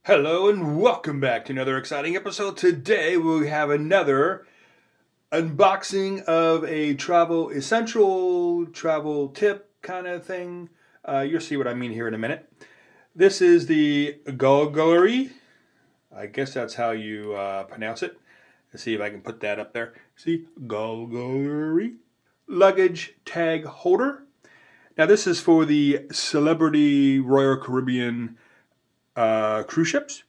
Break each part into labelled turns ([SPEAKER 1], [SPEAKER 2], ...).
[SPEAKER 1] Hello and welcome back to another exciting episode. Today we have another unboxing of a travel essential, travel tip kind of thing. You'll see what I mean here in a minute. This is the GhllGhyy. I guess that's how you pronounce it. Let's see if I can put that up there. See, GhllGhyy luggage tag holder. Now this is for the Celebrity Royal Caribbean cruise ships,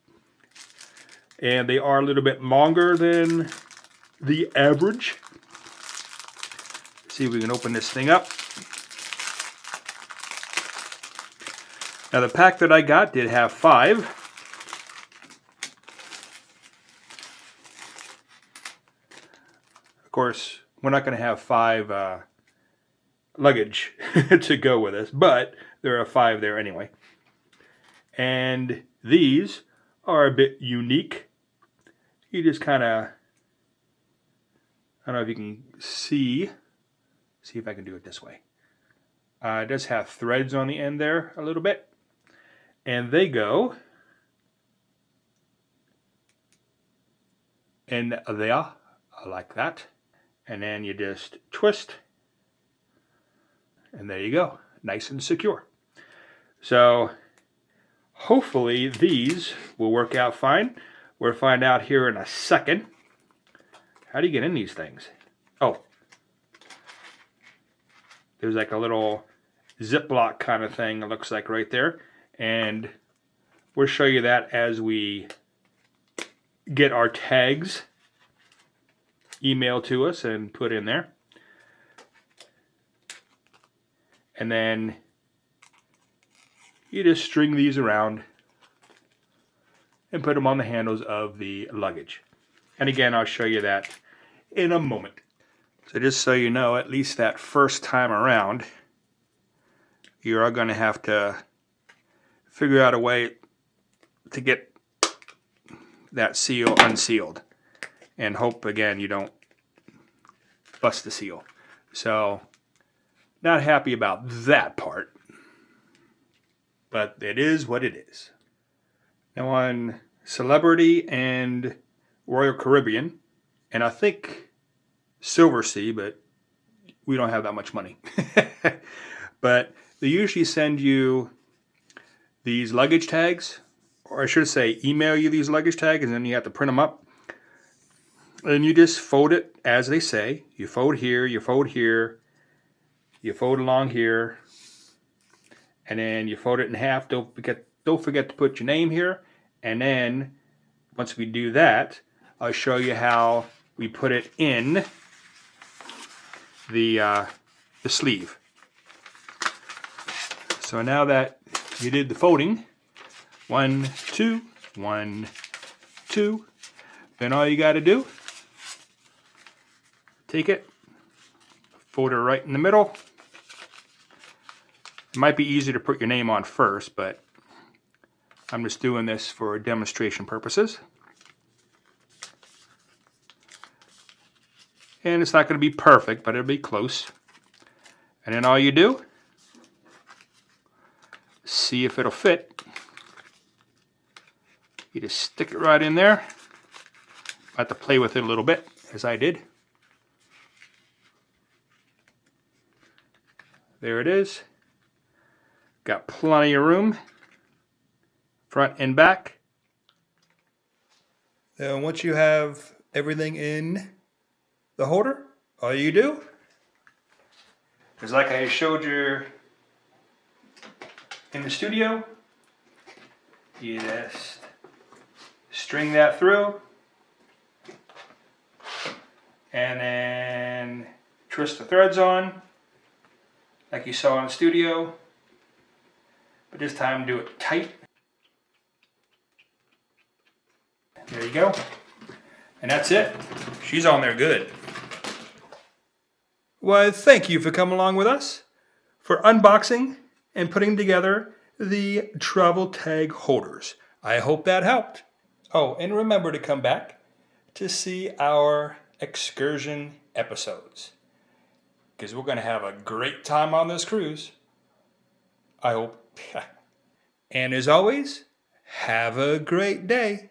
[SPEAKER 1] and they are a little bit longer than the average. Let's see if we can open this thing up. Now the pack that I got did have 5. Of course, we're not going to have 5 luggage to go with us, but there are 5 there anyway. And these are a bit unique. You just kind of, I don't know if you can see if I can do it this way. It does have threads on the end there a little bit. And they go in there like that. And then you just twist. And there you go. Nice and secure. So hopefully these will work out fine. We'll find out here in a second. How do you get in these things? Oh, there's like a little Ziploc kind of thing, it looks like right there. And we'll show you that as we get our tags emailed to us and put in there. And then you just string these around and put them on the handles of the luggage. And again, I'll show you that in a moment. So just so you know, at least that first time around, you are going to have to figure out a way to get that seal unsealed. And hope, again, you don't bust the seal. So, not happy about that part. But it is what it is. Now on Celebrity and Royal Caribbean, and I think Silver Sea, but we don't have that much money. But they usually send you these luggage tags, or I should say email you these luggage tags, and then you have to print them up. And you just fold it as they say. You fold here, you fold here, you fold along here, and then you fold it in half. Don't forget to put your name here. And then once we do that, I'll show you how we put it in the sleeve. So now that you did the folding, 1, 2, 1, 2, then all you got to do, take it, fold it right in the middle. It might be easier to put your name on first, but I'm just doing this for demonstration purposes. And it's not going to be perfect, but it'll be close. And then all you do, see if it'll fit. You just stick it right in there. I have to play with it a little bit, as I did. There it is. Got plenty of room, front and back. Then once you have everything in the holder, all you do is, like I showed you in the studio, you just string that through and then twist the threads on like you saw in the studio. But this time do it tight. There you go. And that's it. She's on there good. Well, thank you for coming along with us for unboxing and putting together the travel tag holders. I hope that helped. Oh, and remember to come back to see our excursion episodes, because we're going to have a great time on this cruise. I hope. And as always, Have a great day.